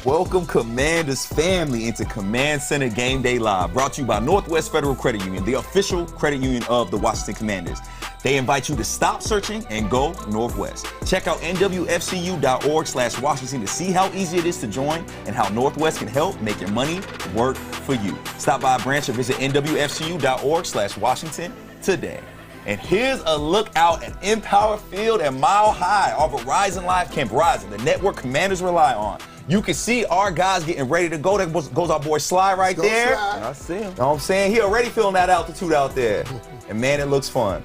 Welcome, Commanders family, into Command Center Game Day Live, brought to you by Northwest Federal Credit Union, the official credit union of the Washington Commanders. They invite you to stop searching and go Northwest. Check out nwfcu.org/Washington to see how easy it is to join and how Northwest can help make your money work for you. Stop by a branch or visit nwfcu.org/Washington today. And here's a look out at Empower Field and Mile High, our Verizon Live Camp Verizon, the network Commanders rely on. You can see our guys getting ready to go. There goes our boy Sly right there. I see him. You know what I'm saying? He already feeling that altitude out there. And man, it looks fun.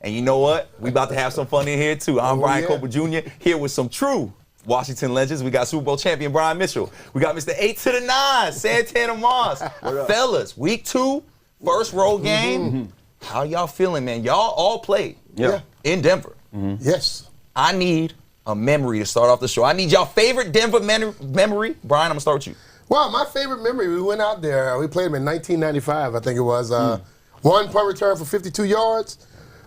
And you know what? We about to have some fun in here too. I'm Brian Coper Jr. here with some true Washington legends. We got Super Bowl champion Brian Mitchell. We got Mr. 8 to the 9, Santana Moss. Fellas, week 2, first road game. How y'all feeling, man? Y'all all played in Denver. Yes. I need a memory to start off the show. I need y'all favorite Denver memory. Brian, I'm gonna start with you. Well, my favorite memory, we went out there, we played them in 1995, I think it was. One punt return for 52 yards,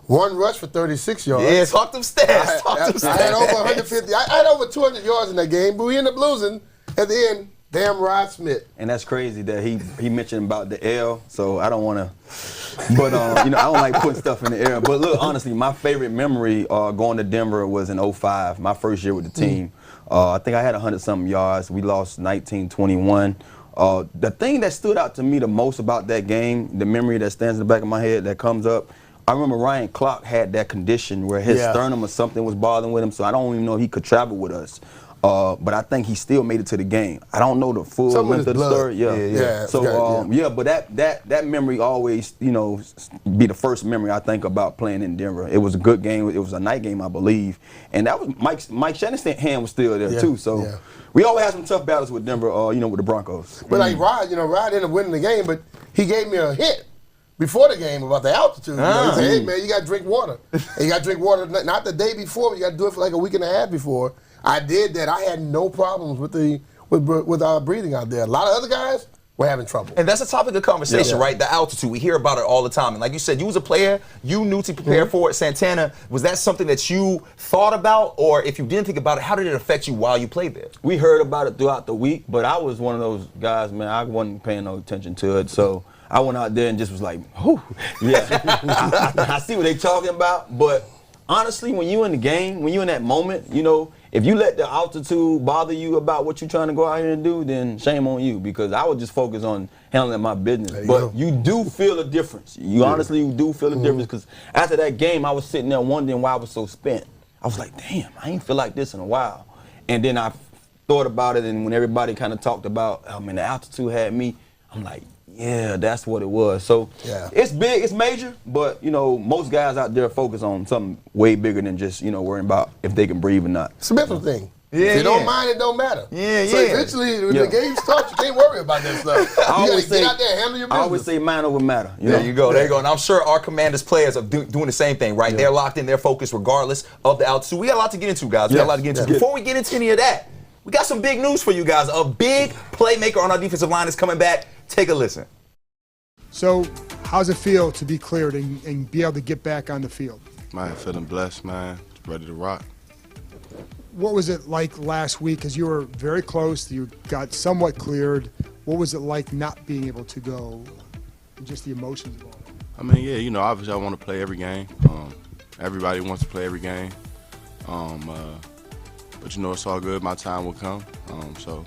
one rush for 36 yards. Yeah, talk them stats. I had over 150, I had over 200 yards in that game, but we ended up losing at the end. Damn Rod Smith. And that's crazy that he mentioned about the L, so I don't want to, but I don't like putting stuff in the air. But look, honestly, my favorite memory going to Denver was in 05, my first year with the team. I think I had 100-something yards. We lost 19-21. The thing that stood out to me the most about that game, the memory that stands in the back of my head that comes up, I remember Ryan Clark had that condition where his sternum or something was bothering with him, so I don't even know if he could travel with us. But I think he still made it to the game. I don't know the full length of the story. But that memory always, be the first memory I think about playing in Denver. It was a good game. It was a night game, I believe. And that was Mike Shanahan was still there too. So we always had some tough battles with Denver, with the Broncos. But like Rod ended up winning the game, but he gave me a hint before the game about the altitude. He said, hey man, you got to drink water. And you got to drink water not the day before, but you got to do it for like a week and a half before. I did that. I had no problems with our breathing out there. A lot of other guys were having trouble. And that's a topic of conversation, right? The altitude. We hear about it all the time. And like you said, you was a player. You knew to prepare for it. Santana, was that something that you thought about? Or if you didn't think about it, how did it affect you while you played there? We heard about it throughout the week, but I was one of those guys, man, I wasn't paying no attention to it. So I went out there and just was like, whew. I see what they talking about. But honestly, when you in the game, when you in that moment, if you let the altitude bother you about what you're trying to go out here and do, then shame on you, because I would just focus on handling my business. But you do feel a difference. You honestly do feel a difference, because after that game, I was sitting there wondering why I was so spent. I was like, damn, I ain't feel like this in a while. And then I thought about it, and when everybody kind of talked about, oh man, the altitude had me, I'm like, yeah, that's what it was. So it's big, it's major, but most guys out there focus on something way bigger than just worrying about if they can breathe or not. It's a mental thing. If you don't mind, it don't matter. So eventually, when the game starts, you can't worry about that stuff. You got to get out there and handle your business. I always say mind over matter. There you go. And I'm sure our Commanders players are doing the same thing, right? They're locked in, they're focused regardless of the altitude. We got a lot to get into, guys. We got a lot to get into. Before we get into any of that, we got some big news for you guys. A big playmaker on our defensive line is coming back. Take a listen. So, how's it feel to be cleared and be able to get back on the field? Man, feeling blessed, man. Ready to rock. What was it like last week? Because you were very close. You got somewhat cleared. What was it like not being able to go? And just the emotions of all that. I mean, obviously I want to play every game. Everybody wants to play every game. But it's all good. My time will come. So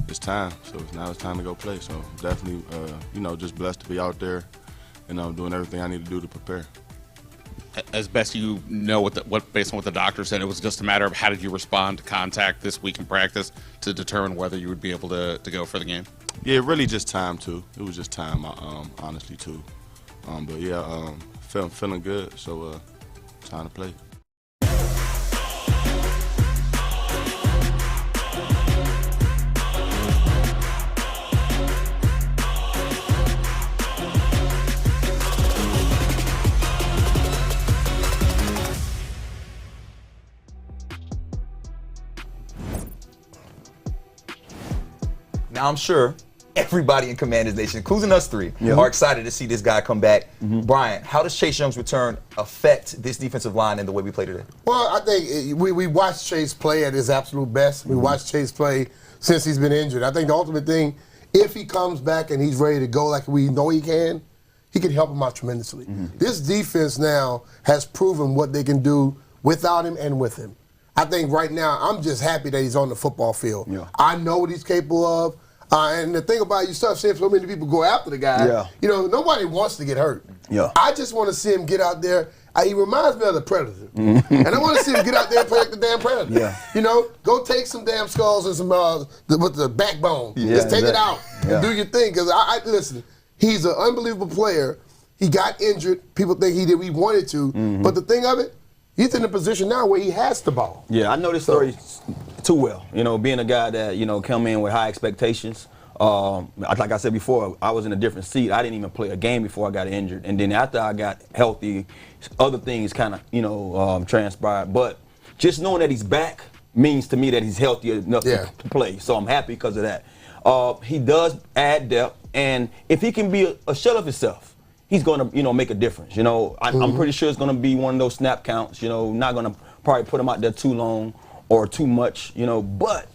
it's time. So now it's time to go play. So definitely, just blessed to be out there and doing everything I need to do to prepare. As best you know, based on what the doctor said, it was just a matter of how did you respond to contact this week in practice to determine whether you would be able to go for the game? Yeah, really just time too. It was just time, honestly too. Feeling good. So time to play. Now, I'm sure everybody in Commanders Nation, including us three, are excited to see this guy come back. Brian, how does Chase Young's return affect this defensive line and the way we play today? Well, I think we watched Chase play at his absolute best. We watched Chase play since he's been injured. I think the ultimate thing, if he comes back and he's ready to go like we know he can help him out tremendously. This defense now has proven what they can do without him and with him. I think right now, I'm just happy that he's on the football field. I know what he's capable of. And the thing about it, you start seeing so many people go after the guy. You know, nobody wants to get hurt. I just want to see him get out there. He reminds me of the Predator. And I want to see him get out there and play like the damn Predator. You know, go take some damn skulls and some with the backbone. Just take it out and do your thing. Because listen, he's an unbelievable player. He got injured. People think he wanted to. But the thing of it, he's in a position now where he has the ball. I know this story too well. You know, being a guy that, you know, come in with high expectations. Like I said before, I was in a different seat. I didn't even play a game before I got injured. And then after I got healthy, other things kind of, you know, transpired. But just knowing that he's back means to me that he's healthy enough to play. So I'm happy because of that. He does add depth. And if he can be a shell of himself, he's going to, you know, make a difference. You know, I'm pretty sure it's going to be one of those snap counts. You know, not going to probably put him out there too long or too much, you know, but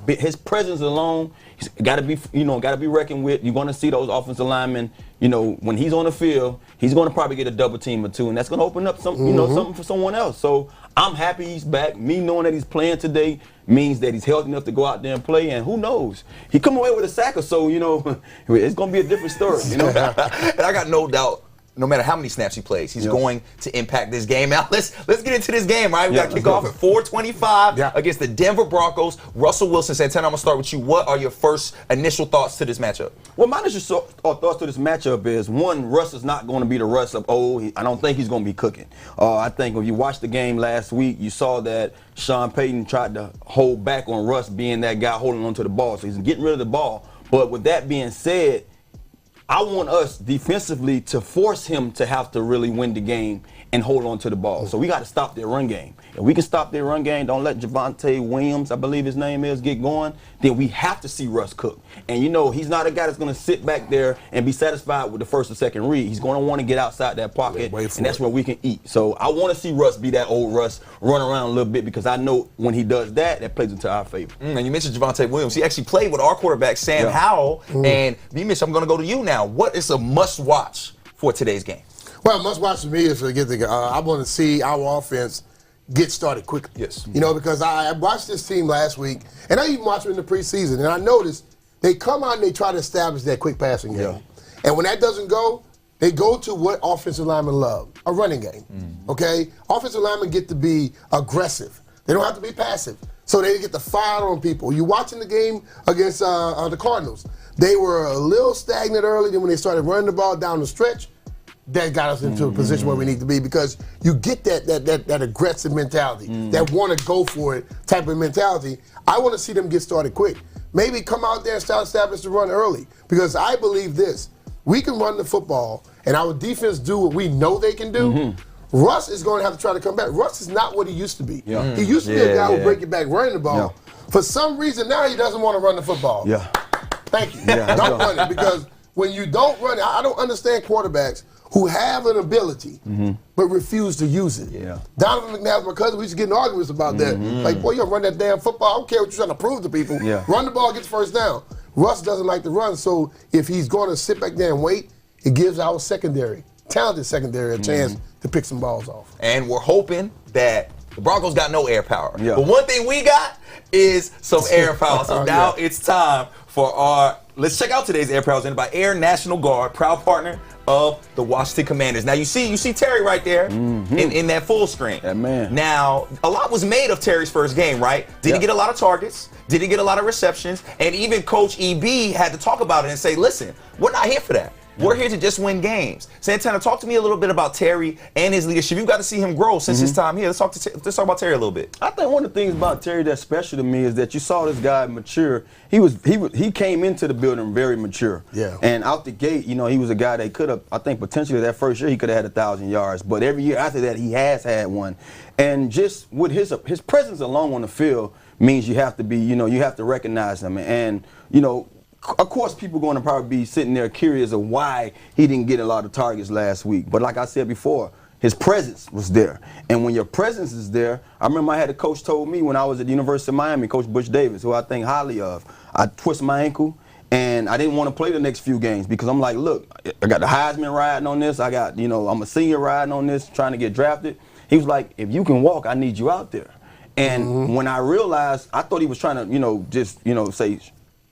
his presence alone, he's got to be, you know, got to be reckoned with. You're going to see those offensive linemen, you know, when he's on the field, he's going to probably get a double team or two, and that's going to open up some, you know, something for someone else. So I'm happy he's back. Me knowing that he's playing today means that he's healthy enough to go out there and play, and who knows? He come away with a sack or so, you know, it's going to be a different story, you know. And I got no doubt, no matter how many snaps he plays, he's going to impact this game. Now, let's get into this game, right? We got to kick off at 4:25 against the Denver Broncos. Russell Wilson, Santana, I'm going to start with you. What are your first initial thoughts to this matchup? Well, my initial thoughts to this matchup is, one, Russ is not going to be the Russ of old. I don't think he's going to be cooking. I think if you watched the game last week, you saw that Sean Payton tried to hold back on Russ being that guy holding onto the ball. So he's getting rid of the ball. But with that being said, I want us defensively to force him to have to really win the game and hold on to the ball. So we got to stop their run game. If we can stop their run game, don't let Javonte Williams, I believe his name is, get going, then we have to see Russ cook. And, you know, he's not a guy that's going to sit back there and be satisfied with the first or second read. He's going to want to get outside that pocket, and that's where we can eat. So I want to see Russ be that old Russ, run around a little bit, because I know when he does that, that plays into our favor. And you mentioned Javonte Williams. He actually played with our quarterback, Sam Howell. And, Mitch, I'm going to go to you now. What is a must-watch for today's game? Well, must-watch for me is to get the. I want to see our offense get started quickly. Yes. You know, because I watched this team last week, and I even watched them in the preseason, and I noticed they come out and they try to establish that quick passing game. And when that doesn't go, they go to what offensive linemen love, a running game. Okay? Offensive linemen get to be aggressive. They don't have to be passive. So they get to fire on people. You're watching the game against the Cardinals. They were a little stagnant early, then when they started running the ball down the stretch, that got us into a position where we need to be, because you get that aggressive mentality, that want to go for it type of mentality. I want to see them get started quick. Maybe come out there and start establish the run early, because I believe this. We can run the football, and our defense do what we know they can do. Russ is going to have to try to come back. Russ is not what he used to be. He used to be a guy who break it back running the ball. For some reason, now he doesn't want to run the football. Thank you. Don't run it, because when you don't run it, I don't understand quarterbacks who have an ability but refuse to use it. Donovan McNabb, my cousin, we used to get in arguments about that. Like, boy, you don't run that damn football. I don't care what you're trying to prove to people. Run the ball, get the first down. Russ doesn't like to run, so if he's going to sit back there and wait, it gives our talented secondary, a chance to pick some balls off. And we're hoping that the Broncos got no air power. But one thing we got is some air power. So now it's time for let's check out today's air power, presented by Air National Guard, proud partner of the Washington Commanders. Now you see Terry right there in that full screen. That man. Now, a lot was made of Terry's first game, right? Did he get a lot of targets? Did he get a lot of receptions? And even Coach EB had to talk about it and say, listen, we're not here for that. We're here to just win games. Santana, talk to me a little bit about Terry and his leadership. You've got to see him grow since his time here. Let's talk about Terry a little bit. I think one of the things about Terry that's special to me is that you saw this guy mature. He came into the building very mature. And out the gate, you know, he was a guy that could have, I think potentially that first year he could have had 1,000 yards. But every year after that, he has had one. And just with his presence alone on the field means you have to be, you know, you have to recognize him. And, you know, of course, people going to probably be sitting there curious of why he didn't get a lot of targets last week. But like I said before, his presence was there. And when your presence is there, I remember I had a coach told me when I was at the University of Miami, Coach Butch Davis, who I think highly of. I twisted my ankle, and I didn't want to play the next few games because I'm like, look, I got the Heisman riding on this. I got, I'm a senior riding on this, trying to get drafted. He was like, if you can walk, I need you out there. And when I realized, I thought he was trying to, just say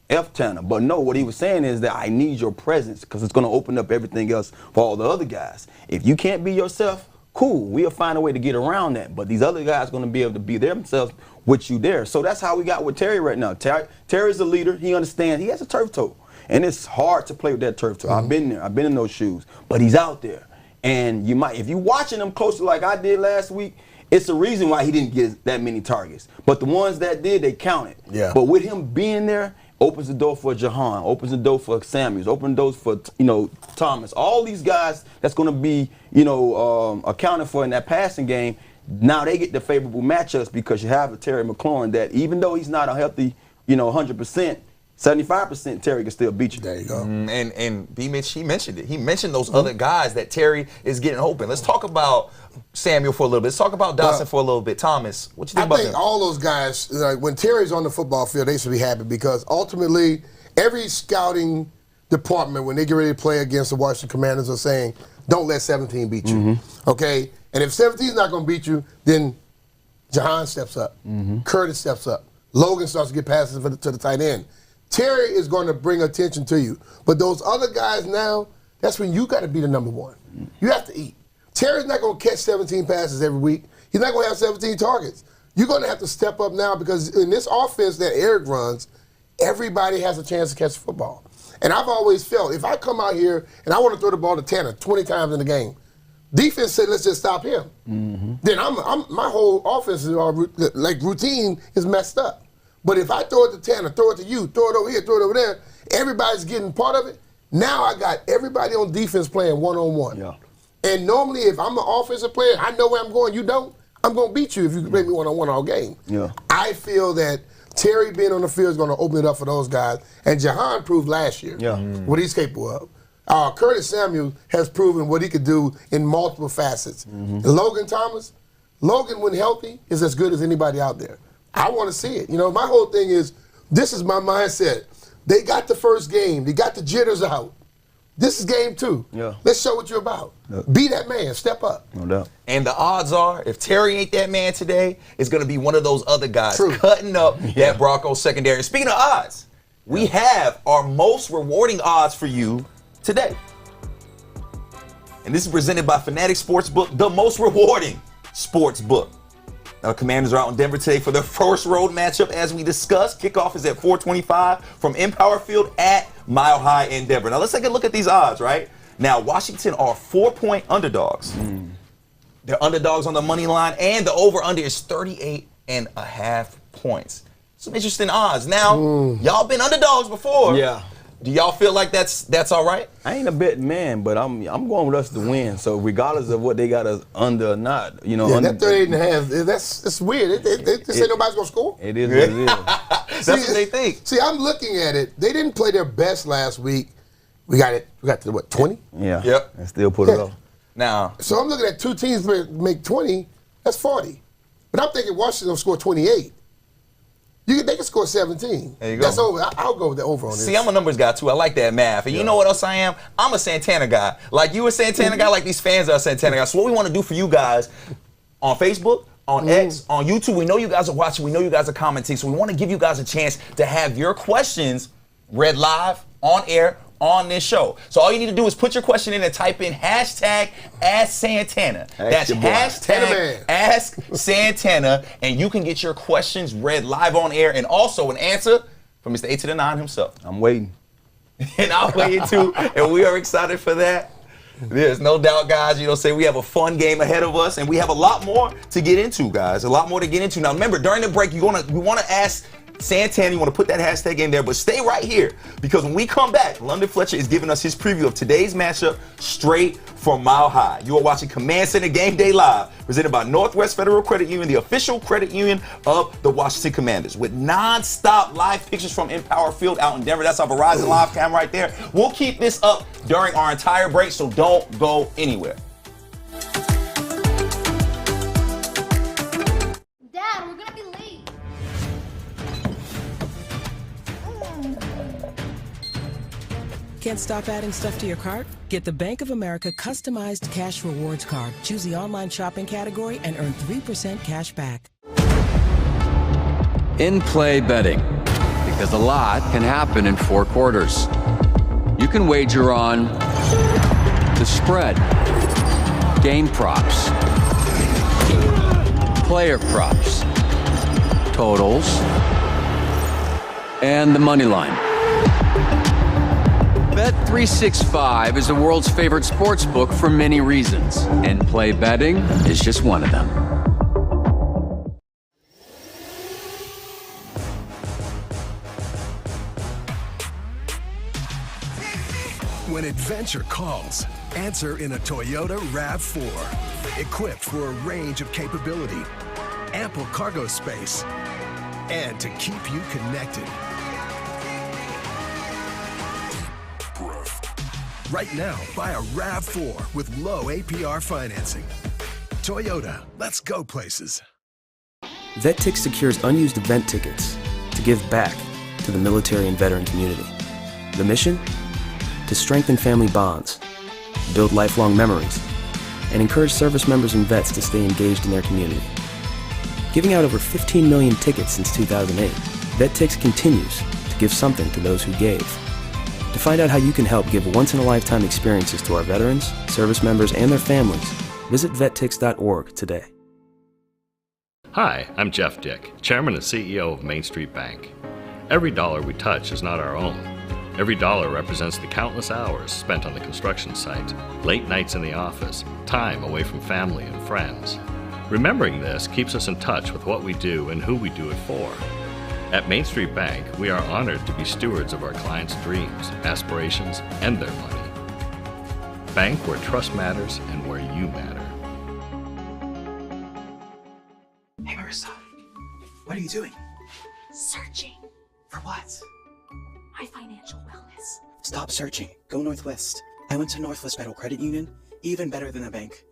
F Tanner. But no, what he was saying is that I need your presence because it's going to open up everything else for all the other guys. If you can't be yourself, cool, we'll find a way to get around that. But these other guys are going to be able to be themselves with you there. So that's how we got with Terry right now. Terry's a leader. He understands. He has a turf toe. And it's hard to play with that turf toe. I've been there. I've been in those shoes. But he's out there. And you might, if you're watching him closely like I did last week, it's the reason why he didn't get that many targets. But the ones that did, they counted. Yeah. But with him being there, opens the door for Jahan, opens the door for Samuels, opens doors for Thomas. All these guys that's going to be accounted for in that passing game. Now they get the favorable matchups because you have a Terry McLaurin that even though he's not a healthy 100%, 75% Terry can still beat you. There you go. And B. Mitch, he mentioned it. He mentioned those other guys that Terry is getting open. Let's talk about Samuel for a little bit. Let's talk about Dawson for a little bit. Thomas, what you think about them? I think all those guys, like when Terry's on the football field, they should be happy because ultimately every scouting department, when they get ready to play against the Washington Commanders, are saying, don't let 17 beat you. Okay? And if 17 is not going to beat you, then Jahan steps up. Curtis steps up. Logan starts to get passes to the tight end. Terry is going to bring attention to you. But those other guys now, that's when you got to be the number one. You have to eat. Terry's not going to catch 17 passes every week. He's not going to have 17 targets. You're going to have to step up now because in this offense that Eric runs, everybody has a chance to catch the football. And I've always felt if I come out here and I want to throw the ball to Tanner 20 times in the game, defense said let's just stop him. Then my whole offense is routine is messed up. But if I throw it to Tanner, throw it to you, throw it over here, throw it over there, everybody's getting part of it. Now I got everybody on defense playing one-on-one. Yeah. And normally if I'm an offensive player, I know where I'm going, you don't, I'm going to beat you if you play me one-on-one all game. Yeah. I feel that Terry being on the field is going to open it up for those guys. And Jahan proved last year what he's capable of. Curtis Samuel has proven what he could do in multiple facets. And Logan Thomas, when healthy, is as good as anybody out there. I want to see it. My whole thing is, this is my mindset. They got the first game. They got the jitters out. This is game 2. Yeah. Let's show what you're about. Be that man. Step up. No doubt. And the odds are, if Terry ain't that man today, it's going to be one of those other guys cutting up that Broncos secondary. Speaking of odds, we have our most rewarding odds for you today. And this is presented by Fanatic Sportsbook, the most rewarding sports book. Now, the Commanders are out in Denver today for their first road matchup, as we discussed. Kickoff is at 4:25 from Empower Field at Mile High in Denver. Now, let's take a look at these odds, right? Now, Washington are 4-point underdogs. They're underdogs on the money line, and the over-under is 38.5 points. Some interesting odds. Now, y'all been underdogs before. Yeah. Do y'all feel like that's all right? I ain't a betting man, but I'm going with us to win. So regardless of what they got us under or not, that 38.5, that's weird. They say nobody's gonna score. It is what it is. That's what they think. See, I'm looking at it. They didn't play their best last week. We got to what, 20? Yeah. Yep. And still put it off. Now, so I'm looking at 2 teams make 20. That's 40. But I'm thinking Washington will score 28. They can score 17. There you go. That's over. I'll go with the over on this. See, I'm a numbers guy, too. I like that math. And you know what else I am? I'm a Santana guy. Like you a Santana guy, like these fans are a Santana guy. So what we want to do for you guys on Facebook, on X, on YouTube, we know you guys are watching. We know you guys are commenting. So we want to give you guys a chance to have your questions read live, on air, on this show. So all you need to do is put your question in and type in hashtag Ask Santana. That's hashtag Ask Santana, and you can get your questions read live on air and also an answer from Mr. 8 to the 9 himself. I'm waiting. And I'm waiting too, and we are excited for that. There's no doubt, guys, we have a fun game ahead of us, and we have a lot more to get into, guys. A lot more to get into. Now, remember, during the break, we want to ask Santana, you want to put that hashtag in there, but stay right here because when we come back, London Fletcher is giving us his preview of today's matchup straight from Mile High. You are watching Command Center Game Day Live, presented by Northwest Federal Credit Union, the official credit union of the Washington Commanders, with non-stop live pictures from Empower Field out in Denver. That's our Verizon live cam right there. We'll keep this up during our entire break, so don't go anywhere. Dad, we're gonna be late. Can't stop adding stuff to your cart? Get the Bank of America customized cash rewards card. Choose the online shopping category and earn 3% cash back. In-play betting, because a lot can happen in 4 quarters. You can wager on the spread, game props, player props, totals, and the money line. Bet365 is the world's favorite sports book for many reasons. In-play betting is just one of them. When adventure calls, answer in a Toyota RAV4. Equipped for a range of capability, ample cargo space, and to keep you connected. Right now, buy a RAV4 with low APR financing. Toyota, let's go places. VetTix secures unused event tickets to give back to the military and veteran community. The mission? To strengthen family bonds, build lifelong memories, and encourage service members and vets to stay engaged in their community. Giving out over 15 million tickets since 2008, VetTix continues to give something to those who gave. To find out how you can help give once-in-a-lifetime experiences to our veterans, service members, and their families, visit vettix.org today. Hi, I'm Jeff Dick, Chairman and CEO of Main Street Bank. Every dollar we touch is not our own. Every dollar represents the countless hours spent on the construction site, late nights in the office, time away from family and friends. Remembering this keeps us in touch with what we do and who we do it for. At Main Street Bank, we are honored to be stewards of our clients' dreams, aspirations, and their money. Bank where trust matters and where you matter. Hey Marissa, what are you doing? Searching For what? my financial wellness. Stop searching. Go Northwest. I went to Northwest Federal Credit Union, even better than a bank.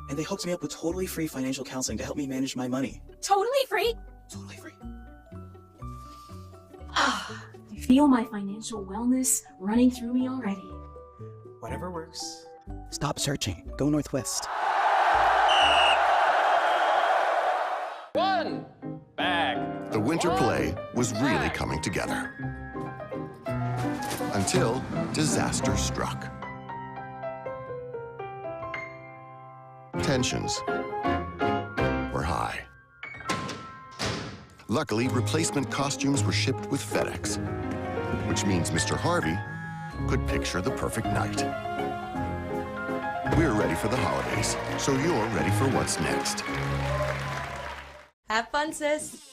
And they hooked me up with totally free financial counseling to help me manage my money. Totally free? Totally free. I feel my financial wellness running through me already. Whatever works. Stop searching. Go Northwest. One bag. The winter play was really coming together. Until disaster struck. Tensions were high. Luckily, replacement costumes were shipped with FedEx, which means Mr. Harvey could picture the perfect night. We're ready for the holidays, so you're ready for what's next. Have fun, sis.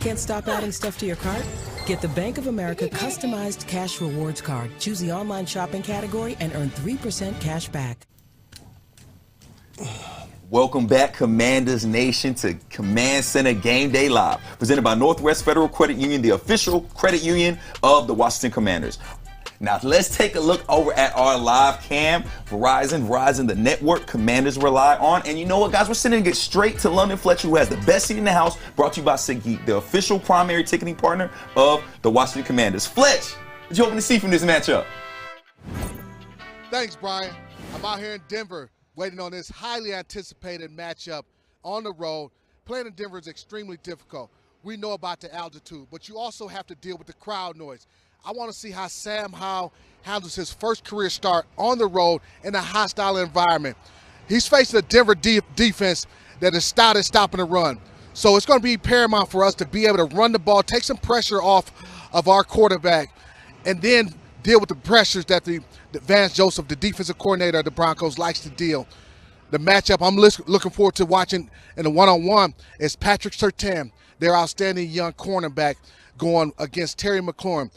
Can't stop adding stuff to your cart? Get the Bank of America customized cash rewards card. Choose the online shopping category and earn 3% cash back. Welcome back, Commanders Nation, to Command Center Game Day Live, presented by Northwest Federal Credit Union, the official credit union of the Washington Commanders. Now, let's take a look over at our live cam. Verizon, the network Commanders rely on. And you know what, guys? We're sending it straight to London Fletcher, who has the best seat in the house, brought to you by SeatGeek, the official primary ticketing partner of the Washington Commanders. Fletch, what you hoping to see from this matchup? Thanks, Brian. I'm out here in Denver waiting on this highly anticipated matchup on the road. Playing in Denver is extremely difficult. We know about the altitude, but you also have to deal with the crowd noise. I want to see how Sam Howell handles his first career start on the road in a hostile environment. He's facing a Denver defense that is stout at stopping the run. So it's going to be paramount for us to be able to run the ball, take some pressure off of our quarterback, and then deal with the pressures that the Vance Joseph, the defensive coordinator of the Broncos, likes to deal. the matchup I'm looking forward to watching in the one-on-one is Patrick Surtain, their outstanding young cornerback, going against Terry McLaurin.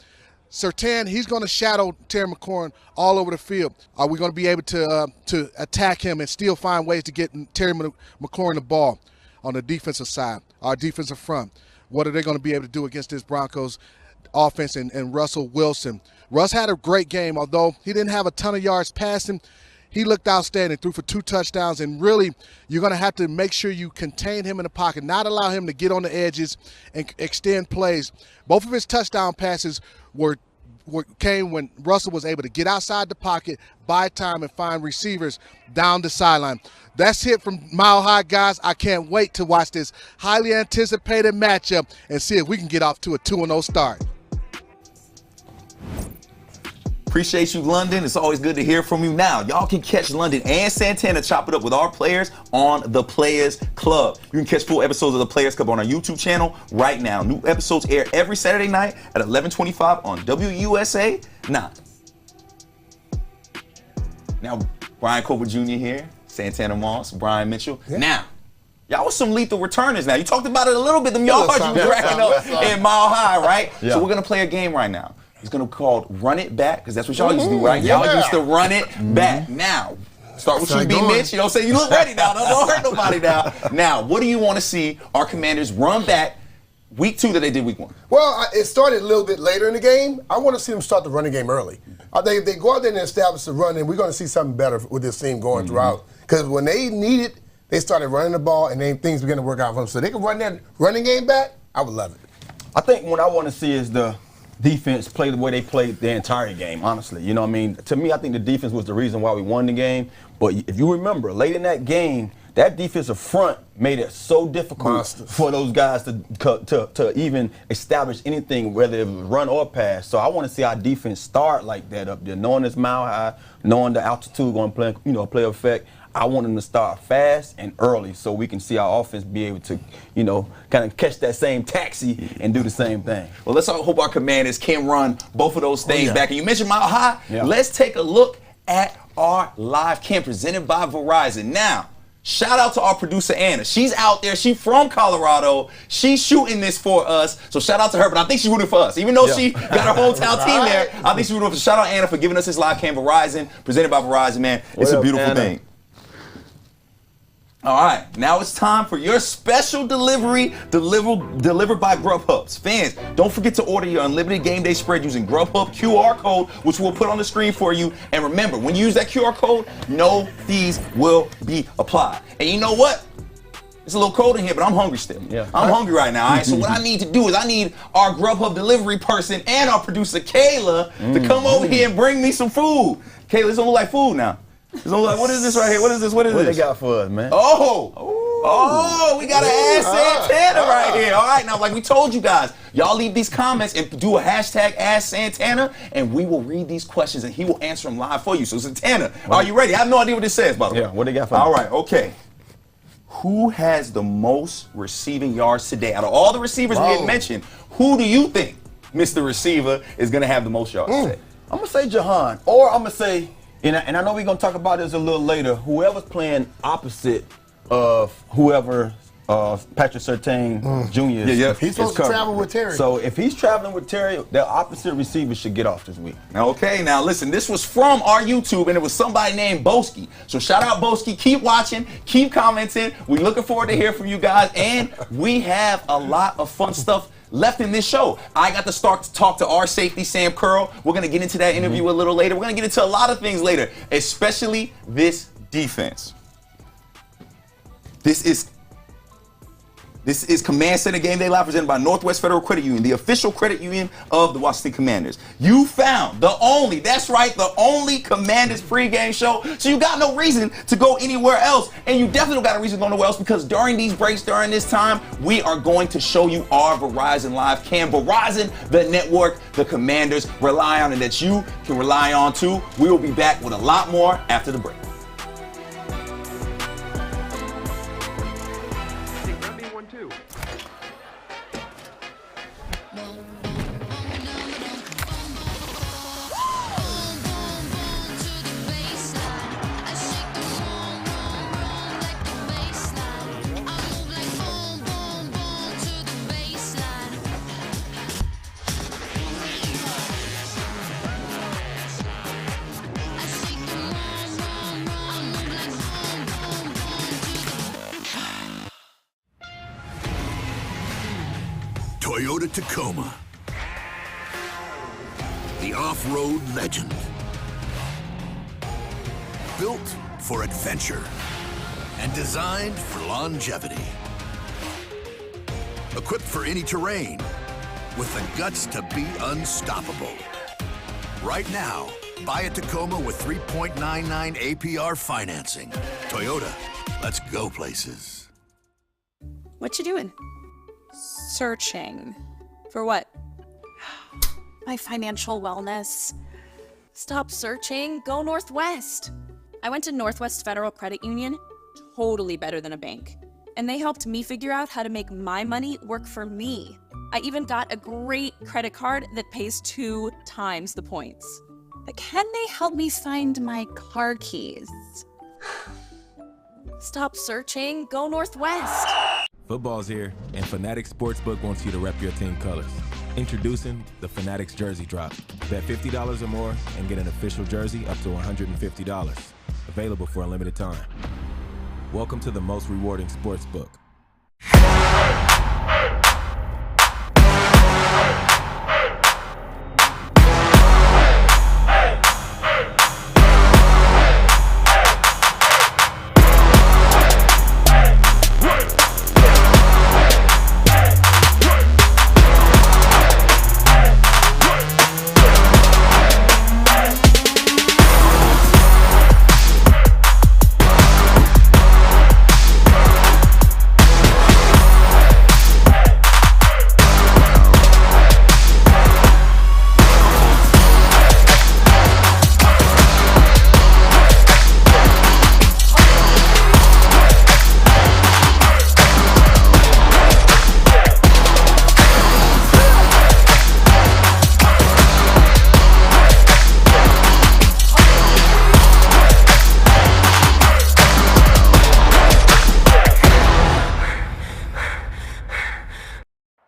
Surtain, he's going to shadow Terry McLaurin all over the field. Are we going to be able to attack him and still find ways to get Terry McLaurin the ball on the defensive side, our defensive front? What are they going to be able to do against this Broncos offense and Russell Wilson? Russ had a great game, although he didn't have a ton of yards passing. He looked outstanding, threw for 2 touchdowns, and really you're going to have to make sure you contain him in the pocket, not allow him to get on the edges and extend plays. Both of his touchdown passes came when Russell was able to get outside the pocket, buy time, and find receivers down the sideline. That's it from Mile High, guys. I can't wait to watch this highly anticipated matchup and see if we can get off to a 2-0 start. Appreciate you, London. It's always good to hear from you. Now, y'all can catch London and Santana chop it up with our players on the Players Club. You can catch full episodes of the Players Club on our YouTube channel right now. New episodes air every Saturday night at 11:25 on WUSA 9. Now, Brian Coble Jr. here, Santana Moss, Brian Mitchell. Yeah. Now, y'all was some lethal returners now. You talked about it a little bit, them yards you was racking up in Mile High, right? Yeah. So we're going to play a game right now. It's going to be called Run It Back, because that's what y'all used to do, right? Y'all used to run it back. Now, start with you, B. Mitch. You know what I'm saying? You look ready now. Don't hurt nobody now. Now, what do you want to see our Commanders run back week 2 that they did week 1? Well, it started a little bit later in the game. I want to see them start the running game early. They go out there and establish the run, and we're going to see something better with this team going throughout. Because when they need it, they started running the ball, and then things began to work out for them. So they can run that running game back. I would love it. I think what I want to see is the defense play the way they played the entire game, honestly. You know what I mean? To me, I think the defense was the reason why we won the game. But if you remember, late in that game, that defensive front made it so difficult for those guys to even establish anything, whether it was run or pass. So I want to see our defense start like that up there, knowing it's Mile High, knowing the altitude going to play effect. I want them to start fast and early so we can see our offense be able to, kind of catch that same taxi and do the same thing. Well, let's hope our Commanders can run both of those things back. And you mentioned Mile High. Yeah. Let's take a look at our live cam presented by Verizon. Now, shout out to our producer, Anna. She's out there. She's from Colorado. She's shooting this for us. So shout out to her. But I think she's rooting for us. Even though she got her hometown team there, I think she's rooting for us. Shout out Anna for giving us this live cam. Verizon, presented by Verizon, man. It's a beautiful thing. All right, now it's time for your special delivery delivered by Grubhub. Fans, don't forget to order your unlimited game day spread using Grubhub QR code, which we'll put on the screen for you. And remember, when you use that QR code, no fees will be applied. And you know what? It's a little cold in here, but I'm hungry still. Yeah. I'm hungry right now, all right? So what I need to do is I need our Grubhub delivery person and our producer, Kayla, to come over here and bring me some food. Kayla, this don't look like food now. What is this right here? What is this? What they got for us, man? Oh, we got an Ask Santana right here. All right, now, like we told you guys, y'all leave these comments and do a hashtag Ask Santana, and we will read these questions, and he will answer them live for you. So, Santana, are you ready? I have no idea what this says, by the way. Yeah, what they got for us? All right, okay. Who has the most receiving yards today? Out of all the receivers we had mentioned, who do you think, Mr. Receiver, is going to have the most yards today? I'm going to say Jahan, or I'm going to say, and I know we're going to talk about this a little later, whoever's playing opposite of whoever Patrick Surtain Jr. is. He's supposed to travel with Terry. So if he's traveling with Terry, the opposite receiver should get off this week. Okay, now listen, this was from our YouTube, and it was somebody named Boski. So shout out Boski. Keep watching, keep commenting. We're looking forward to hear from you guys, and we have a lot of fun stuff left in this show. I got to start to talk to our safety, Kam Curl. We're going to get into that interview a little later. We're going to get into a lot of things later, especially this defense. This is Command Center Game Day Live presented by Northwest Federal Credit Union, the official credit union of the Washington Commanders. You found the only Commanders pregame show, so you got no reason to go anywhere else, and you definitely don't got a reason to go nowhere else, because during these breaks, during this time, we are going to show you our Verizon Live Cam. Verizon, the network the Commanders rely on and that you can rely on too. We will be back with a lot more after the break. Toyota Tacoma. The off-road legend. Built for adventure and designed for longevity. Equipped for any terrain with the guts to be unstoppable. Right now, buy a Tacoma with 3.99 APR financing. Toyota, let's go places. What you doing? Searching. For what? My financial wellness. Stop searching, go Northwest. I went to Northwest Federal Credit Union, totally better than a bank. And they helped me figure out how to make my money work for me. I even got a great credit card that pays 2 times the points. But can they help me find my car keys? Stop searching, go Northwest. Football's here, and Fanatics Sportsbook wants you to rep your team colors. Introducing the Fanatics Jersey Drop. Bet $50 or more and get an official jersey up to $150. Available for a limited time. Welcome to the most rewarding sportsbook.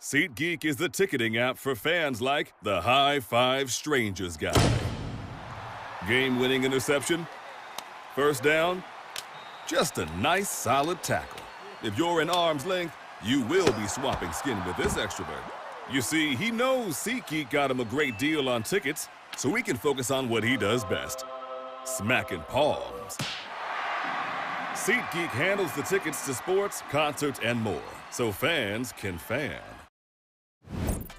SeatGeek is the ticketing app for fans like the High Five Strangers guy. Game-winning interception? First down? Just a nice, solid tackle. If you're in arm's length, you will be swapping skin with this extrovert. You see, he knows SeatGeek got him a great deal on tickets, so he can focus on what he does best, smacking palms. SeatGeek handles the tickets to sports, concerts, and more, so fans can fan.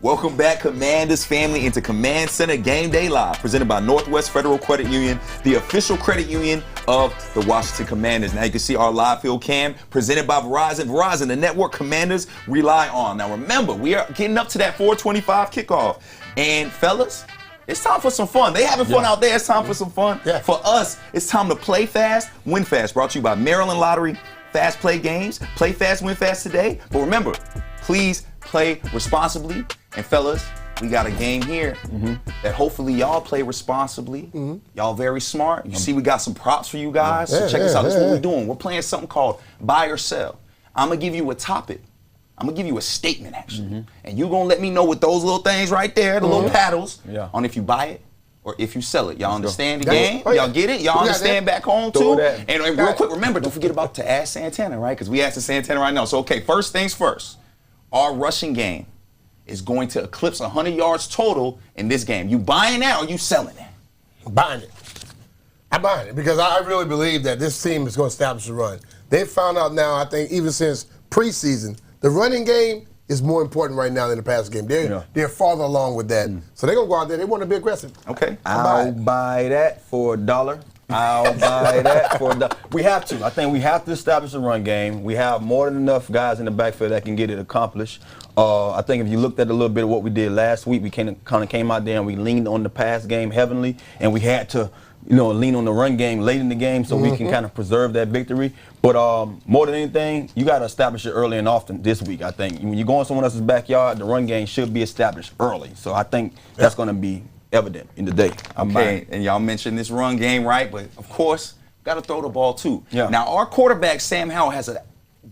Welcome back, Commanders family, into Command Center Game Day Live, presented by Northwest Federal Credit Union, the official credit union of the Washington Commanders. Now you can see our live field cam presented by Verizon. Verizon, the network Commanders rely on. Now remember, we are getting up to that 425 kickoff. And fellas, it's time for some fun. They having fun out there. It's time for some fun. For us, it's time to play fast, win fast. Brought to you by Maryland Lottery. Fast play games. Play fast, win fast today. But remember, please play responsibly. And fellas, we got a game here that hopefully y'all play responsibly. Y'all very smart. You see we got some props for you guys. So check this out. This is what we're doing. We're playing something called buy or sell. I'm going to give you a topic. I'm going to give you a statement, actually. And you're going to let me know with those little things right there, the little paddles, on if you buy it or if you sell it. Y'all understand the game? Y'all get it? Y'all understand back home, too? And real quick, remember, don't forget about to ask Santana, right? Because we asking Santana right now. So, okay, first things first. Our rushing game is going to eclipse 100 yards total in this game. You buying that or you selling it? I'm buying it. I'm buying it because I really believe that this team is going to establish a run. They've found out now, I think, even since preseason, the running game is more important right now than the passing game. They're farther along with that. So they're going to go out there. They want to be aggressive. Okay. I'll buy that for $1. I'll buy that for $1. We have to. I think we have to establish a run game. We have more than enough guys in the backfield that can get it accomplished. I think if you looked at a little bit of what we did last week, we kind of came out there and we leaned on the pass game heavily, and we had to, lean on the run game late in the game so we can kind of preserve that victory. But more than anything, you got to establish it early and often this week, I think. When you go in someone else's backyard, the run game should be established early. So I think that's going to be evident in the day. Okay, and y'all mentioned this run game, right? But, of course, got to throw the ball, too. Now, our quarterback, Sam Howell, has a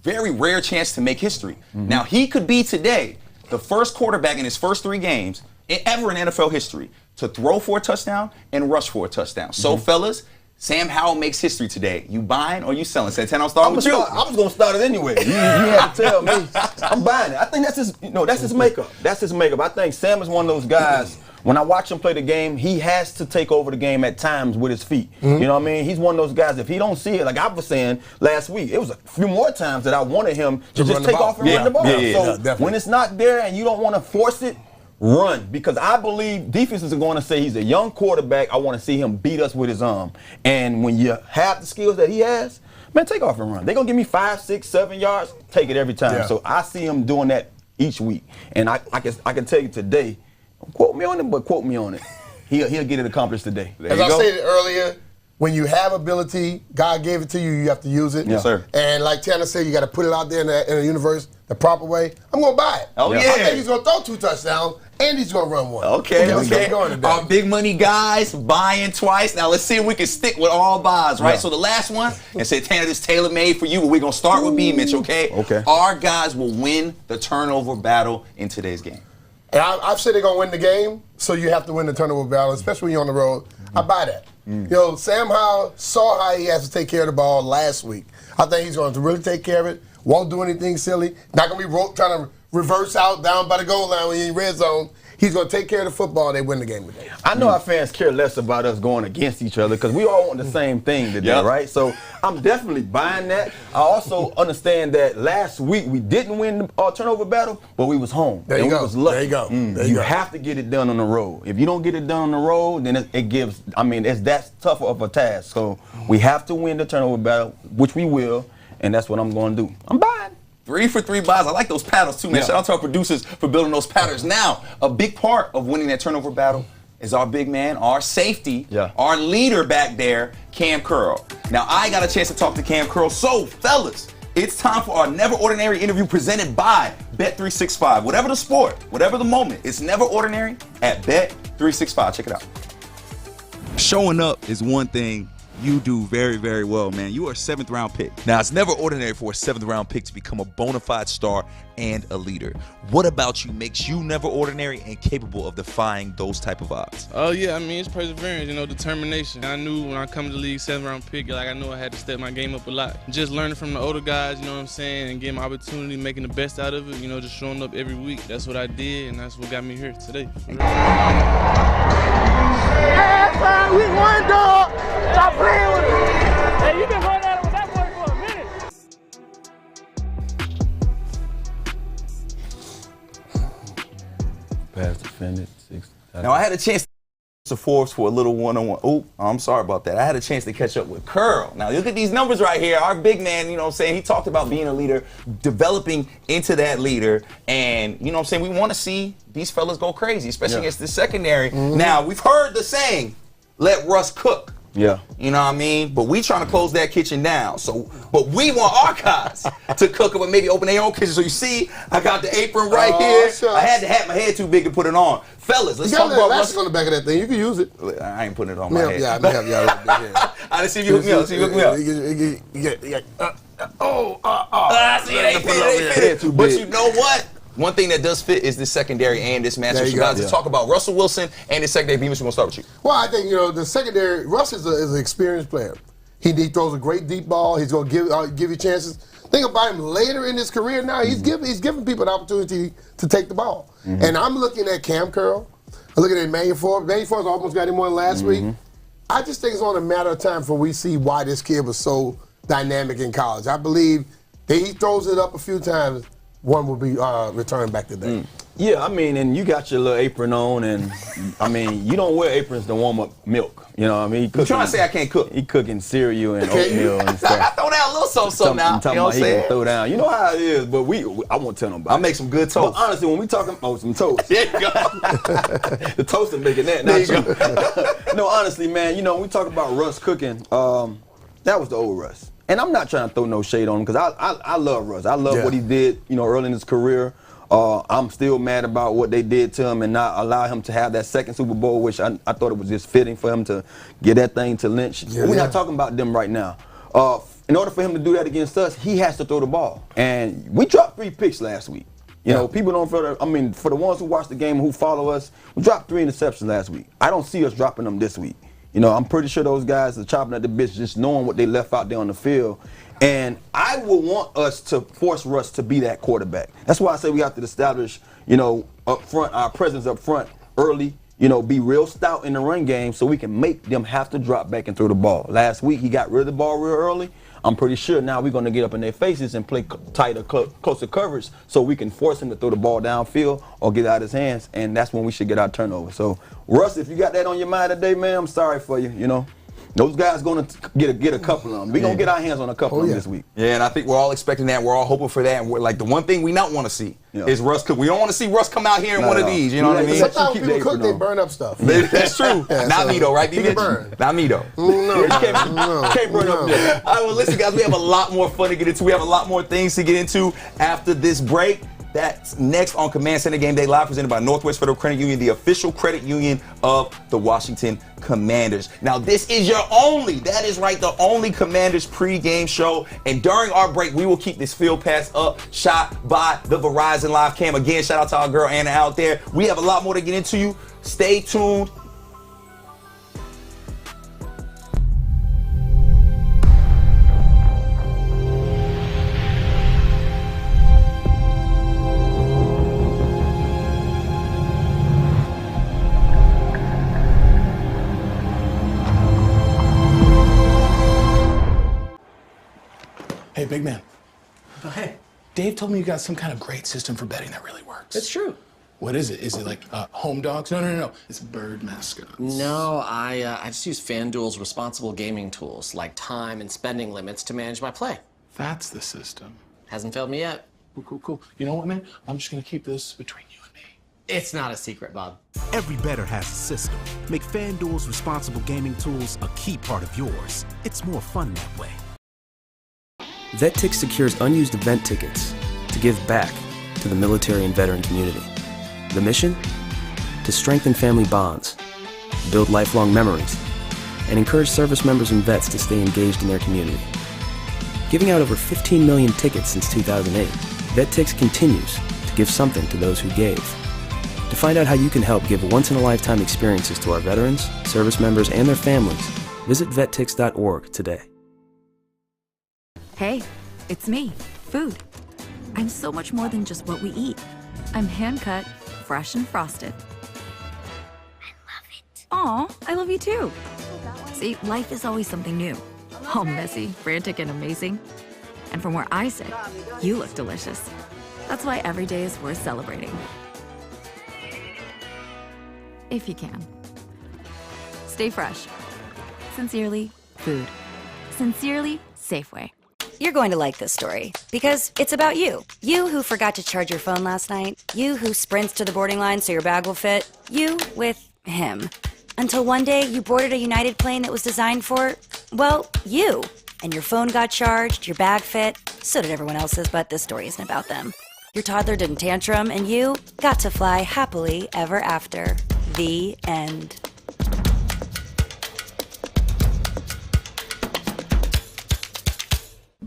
very rare chance to make history. Now, he could be today the first quarterback in his first 3 games ever in NFL history to throw for a touchdown and rush for a touchdown. So, fellas, Sam Howell makes history today. You buying or you selling? Santana, I'll start with you. I was gonna start it anyway. You had to tell me. I'm buying it. I think that's his makeup. That's his makeup. I think Sam is one of those guys. When I watch him play the game, he has to take over the game at times with his feet. You know what I mean? He's one of those guys, if he don't see it, like I was saying last week, it was a few more times that I wanted him to just take off and run the ball. So when it's not there and you don't want to force it, run. Because I believe defenses are going to say he's a young quarterback. I want to see him beat us with his arm. And when you have the skills that he has, man, take off and run. They're going to give me 5, 6, 7 yards, take it every time. So I see him doing that each week. And I can tell you today, quote me on it, but quote me on it. He'll get it accomplished today. As I said earlier, when you have ability, God gave it to you, you have to use it. Yes, sir. And like Tanner said, you got to put it out there in the universe the proper way. I'm going to buy it. Oh, yeah. I think he's going to throw 2 touchdowns, and he's going to run 1. Okay. Going Our big money guys buying twice. Now let's see if we can stick with all buys, right? So the last one, and say, Tanner, this is tailor-made for you, but we're going to start with B, Mitch, okay? Okay. Our guys will win the turnover battle in today's game. And I've said they're going to win the game, so you have to win the turnover battle, especially when you're on the road. I buy that. You know, Sam Howell saw how he has to take care of the ball last week. I think he's going to really take care of it, won't do anything silly, not going to be trying to reverse out down by the goal line when you're in red zone. He's going to take care of the football, and they win the game today. I know our fans care less about us going against each other because we all want the same thing today, right? So I'm definitely buying that. I also understand that last week we didn't win the turnover battle, but we was home. There you go. We was lucky. There you go. There you go. have to get it done on the road. If you don't get it done on the road, then it gives, it's that tougher of a task. So we have to win the turnover battle, which we will, and that's what I'm going to do. I'm buying. 3 for 3 buys. I like those paddles too, man. Shout out to our producers for building those patterns. Now, a big part of winning that turnover battle is our big man, our safety, our leader back there, Kam Curl. Now, I got a chance to talk to Kam Curl. So, fellas, it's time for our Never Ordinary interview presented by Bet365. Whatever the sport, whatever the moment, it's never ordinary at Bet365. Check it out. Showing up is one thing you do very, very well, man. You are a 7th round pick. Now, it's never ordinary for a 7th round pick to become a bona fide star and a leader. What about you makes you never ordinary and capable of defying those type of odds? Oh, yeah, it's perseverance, determination. I knew when I come to the league, 7th round pick, I knew I had to step my game up a lot. Just learning from the older guys, and getting my opportunity, making the best out of it, just showing up every week. That's what I did, and that's what got me here today. We won, dog. Stop playing with it. Hey, you been going at it with that boy for a minute. Pass defended. 6. Now, I had a chance to Forbes for a little one-on-one. Oh, I'm sorry about that. I had a chance to catch up with Curl. Now, look at these numbers right here. Our big man, he talked about being a leader, developing into that leader. And, we want to see these fellas go crazy, especially against the secondary. Now, we've heard the saying, let Russ cook. Yeah. You know what I mean? But we trying to close that kitchen down. But we want our guys to cook it, but maybe open their own kitchen. So you see, I got the apron right here. Shucks. I had to have my head too big to put it on. Fellas, let's talk about Russ. on the back of that thing. You can use it. I ain't putting it on my head. Yeah. I didn't see you hook me up. See you hook me up. I see it. But you know what? One thing that does fit is this secondary and this matchup. So guys, let's talk about Russell Wilson and his secondary. Beamish, we're going to start with you. Well, I think, the secondary, Russ is an experienced player. He throws a great deep ball. He's going to give you chances. Think about him later in his career now. He's giving people an opportunity to take the ball. And I'm looking at Kam Curl. I'm looking at Emmanuel Forbes. Emmanuel Forbes almost got him one last week. I just think it's only a matter of time before we see why this kid was so dynamic in college. I believe that he throws it up a few times. One will be returned back today. Yeah, and you got your little apron on, and you don't wear aprons to warm up milk. You know what I mean? You're trying to say I can't cook. He cooking cereal and oatmeal and stuff. I throw down a little something now. I'm talking about he can throw down. You know how it is, but I won't tell nobody. I'll make some good toast. But honestly, when we talking about some toast. There you go. The toaster making that, not you. No, honestly, man, when we talk about Russ cooking, that was the old Russ. And I'm not trying to throw no shade on him because I love Russ. I love what he did, early in his career. I'm still mad about what they did to him and not allow him to have that second Super Bowl, which I thought it was just fitting for him to get that thing to Lynch. We're not talking about them right now. In order for him to do that against us, he has to throw the ball. And we dropped 3 picks last week. People don't feel that. For the ones who watch the game and who follow us, we dropped 3 interceptions last week. I don't see us dropping them this week. You know, I'm pretty sure those guys are chopping at the bit, just knowing what they left out there on the field. And I would want us to force Russ to be that quarterback. That's why I say we have to establish, you know, up front, our presence up front early, you know, be real stout in the run game so we can make them have to drop back and throw the ball. Last week, he got rid of the ball real early. I'm pretty sure now we're going to get up in their faces and play tighter, closer coverage so we can force him to throw the ball downfield or get out of his hands, and that's when we should get our turnover. So, Russ, if you got that on your mind today, man, I'm sorry for you, you know. Those guys going to get a couple of them. We're going to get our hands on a couple of them this week. Yeah, and I think we're all expecting that. We're all hoping for that. And we're, like, the one thing we don't want to see is Russ cook. We don't want to see Russ come out here in one of these. You know what I mean? Sometimes when people cook, they burn up stuff. That's true. Not me, though, right, He can burn. Not me, though. No, Can't burn up there. All right, well, listen, guys, we have a lot more fun to get into. We have a lot more things to get into after this break. That's next on Command Center Game Day Live, presented by Northwest Federal Credit Union, the official credit union of the Washington Commanders. Now, this is your only, that is right, the only Commanders pregame show. And during our break, we will keep this field pass up, shot by the Verizon Live Cam. Again, shout out to our girl Anna out there. We have a lot more to get into you. Stay tuned. Hey, big man. Oh, hey. Dave told me you got some kind of great system for betting that really works. It's true. What is it? Is it like home dogs? No. It's bird mascots. No, I just use FanDuel's responsible gaming tools like time and spending limits to manage my play. That's the system. Hasn't failed me yet. Cool. You know what, man? I'm just gonna keep this between you and me. It's not a secret, Bob. Every bettor has a system. Make FanDuel's responsible gaming tools a key part of yours. It's more fun that way. VetTix secures unused event tickets to give back to the military and veteran community. The mission? To strengthen family bonds, build lifelong memories, and encourage service members and vets to stay engaged in their community. Giving out over 15 million tickets since 2008, VetTix continues to give something to those who gave. To find out how you can help give once-in-a-lifetime experiences to our veterans, service members, and their families, visit vettix.org today. Hey, it's me, food. I'm so much more than just what we eat. I'm hand-cut, fresh and frosted. I love it. Aw, I love you too. See, life is always something new. All messy, frantic, and amazing. And from where I sit, you look delicious. That's why every day is worth celebrating. If you can. Stay fresh. Sincerely, food. Sincerely, Safeway. You're going to like this story because it's about you. You who forgot to charge your phone last night. You who sprints to the boarding line so your bag will fit. You with him. Until one day you boarded a United plane that was designed for, well, you. And your phone got charged, your bag fit, so did everyone else's, but this story isn't about them. Your toddler didn't tantrum, and you got to fly happily ever after. The end.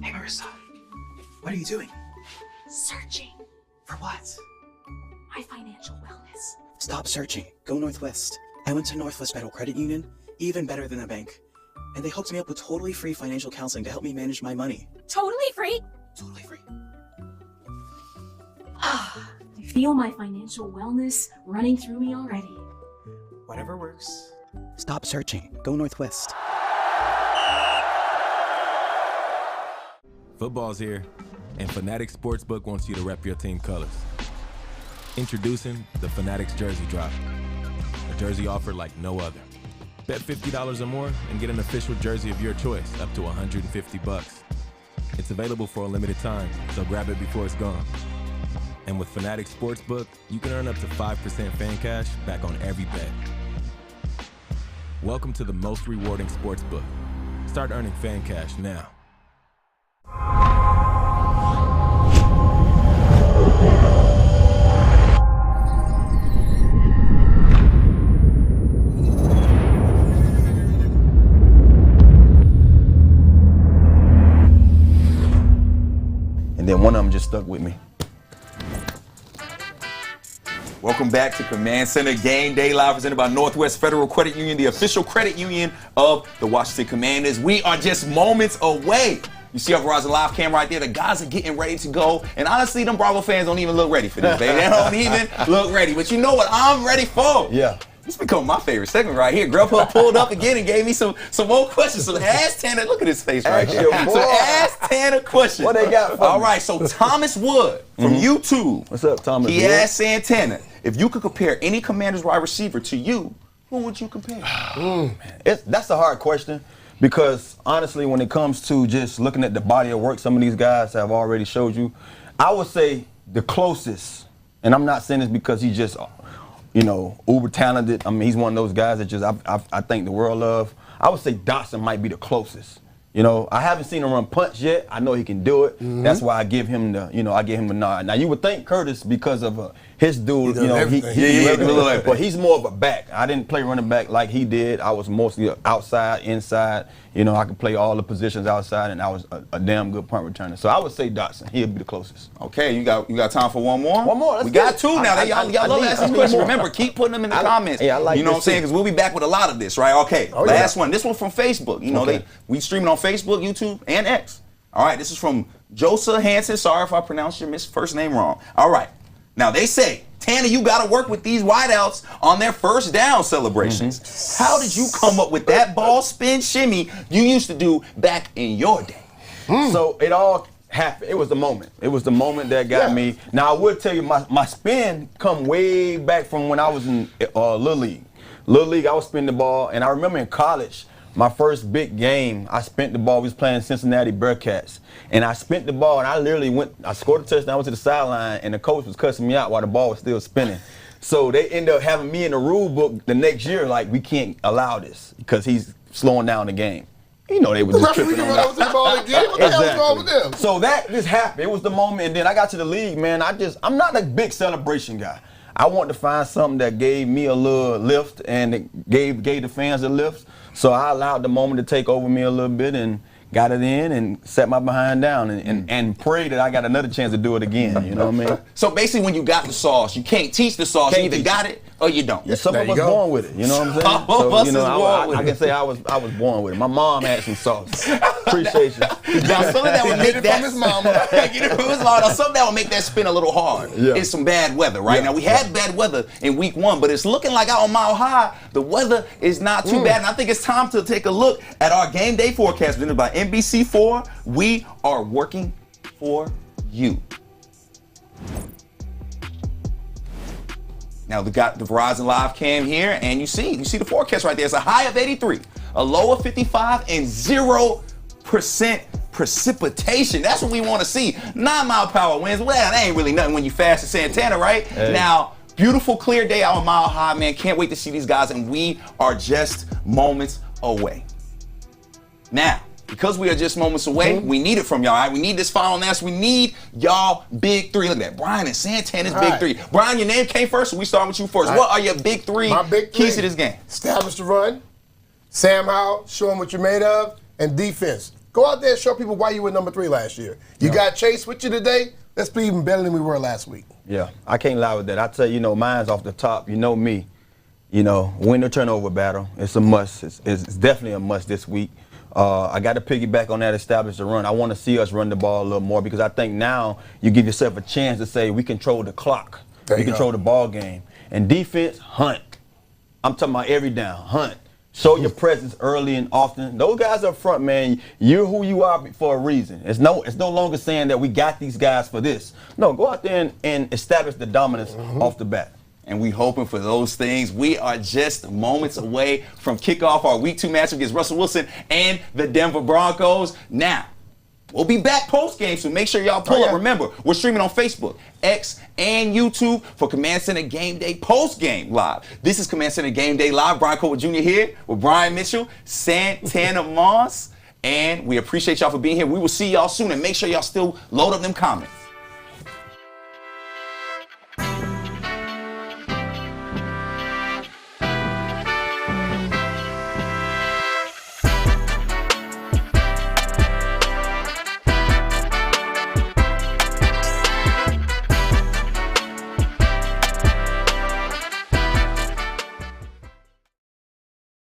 Hey, Marissa. What are you doing? Searching For what? my financial wellness. Stop searching. Go Northwest. I went to Northwest Federal Credit Union, even better than a bank. And they hooked me up with totally free financial counseling to help me manage my money. Totally free? Totally free. I feel my financial wellness running through me already. Whatever works. Stop searching. Go Northwest. Football's here, and Fanatics Sportsbook wants you to rep your team colors. Introducing the Fanatics Jersey Drop, a jersey offer like no other. Bet $50 or more and get an official jersey of your choice, up to $150. It's available for a limited time, so grab it before it's gone. And with Fanatics Sportsbook, you can earn up to 5% fan cash back on every bet. Welcome to the most rewarding sportsbook. Start earning fan cash now. And then one of them just stuck with me. Welcome back to Command Center Game Day Live, presented by Northwest Federal Credit Union, the official credit union of the Washington Commanders. We are just moments away. You see our Verizon Live cam right there. The guys are getting ready to go. And honestly, them Bravo fans don't even look ready for this, baby. They don't even look ready. But you know what I'm ready for? Yeah. This become my favorite segment right here. Grubhub pulled up again and gave me some more questions. So ask Tanner, look at his face right there. So ask Tanner questions. What they got for All me? right, so Thomas Wood from YouTube. What's up, Thomas? He Wood? asked Santana, if you could compare any Commanders wide receiver to you, who would you compare? That's a hard question because honestly, when it comes to just looking at the body of work some of these guys have already showed you, I would say the closest, and I'm not saying this because he's just, uber talented. I mean, he's one of those guys that just I think the world of. I would say Dotson might be the closest. I haven't seen him run punch yet. I know he can do it. That's why I give him the nod. Now you would think Curtis because of his dude, but he's more of a back. I didn't play running back like he did. I was mostly outside, inside. I could play all the positions outside, and I was a damn good punt returner. So I would say Dotson. He'll be the closest. Okay, you got time for one more? One more. We got two now. Y'all love asking questions. Remember, keep putting them in the comments. Yeah, I like you know what I'm saying? Because we'll be back with a lot of this, right? Okay, last one. This one from Facebook. We streaming on Facebook, YouTube, and X. All right, this is from Joseph Hansen. Sorry if I pronounced your first name wrong. All right. Now, they say, Tanner, you got to work with these wideouts on their first down celebrations. How did you come up with that ball spin shimmy you used to do back in your day? So it all happened. It was the moment. It was the moment that got me. Now, I would tell you, my spin come way back from when I was in Little League. Little League, I was spinning the ball, and I remember in college, my first big game, I spent the ball. We was playing Cincinnati Bearcats. And I spent the ball, and I literally I scored a touchdown, I went to the sideline, and the coach was cussing me out while the ball was still spinning. So they ended up having me in the rule book the next year, like, we can't allow this because he's slowing down the game. They were just tripping on that. The ball again. What the hell is wrong with them? So that just happened. It was the moment, and then I got to the league, man. I'm not a big celebration guy. I wanted to find something that gave me a little lift and it gave the fans a lift. So I allowed the moment to take over me a little bit and got it in and set my behind down and pray that I got another chance to do it again. You know what I mean? So basically, when you got the sauce, you can't teach the sauce. You either got it or you don't. Yeah, some of us born with it. You know what I'm saying? Some of us is born with it. I can say I was born with it. My mom had some sauce. Appreciate you. Now, something that would make that from his mama. Get it from his mama. Now, something that would make that spin a little hard is some bad weather, right? Now, we had bad weather in week 1, but it's looking like out on Mile High, the weather is not too bad. And I think it's time to take a look at our game day forecast presented by NBC4. We are working for you. Now, we got the Verizon Live cam here, and you see the forecast right there. It's a high of 83, a low of 55, and 0% precipitation. That's what we want to see. 9-mile-per-hour winds. Well, that ain't really nothing when you fast to Santana, right? Hey. Now, beautiful, clear day out on Mile High, man. Can't wait to see these guys, and we are just moments away. Now, because we are just moments away, we need it from y'all, all right? We need this final answer. We need y'all big three. Look at that. Brian and Santana's big three. Brian, your name came first, so we start with you first. What are your big three keys to this game? Establish the run. Sam Howell, show them what you're made of. And defense. Go out there and show people why you were number 3 last year. You got Chase with you today. Let's be even better than we were last week. Yeah, I can't lie with that. I tell you, mine's off the top. You know me. Win the turnover battle. It's a must. It's definitely a must this week. I got to piggyback on that, establish the run. I want to see us run the ball a little more because I think now you give yourself a chance to say we control the clock. We control the ball game. And defense, hunt. I'm talking about every down, hunt. Show your presence early and often. Those guys up front, man, you're who you are for a reason. It's no longer saying that we got these guys for this. No, go out there and establish the dominance off the bat. And we hoping for those things. We are just moments away from kickoff our Week 2 matchup against Russell Wilson and the Denver Broncos. Now, we'll be back post-game, so make sure y'all pull up. Remember, we're streaming on Facebook, X, and YouTube for Command Center Game Day post-game live. This is Command Center Game Day Live. Brian Cole Jr. here with Brian Mitchell, Santana Moss, and we appreciate y'all for being here. We will see y'all soon, and make sure y'all still load up them comments.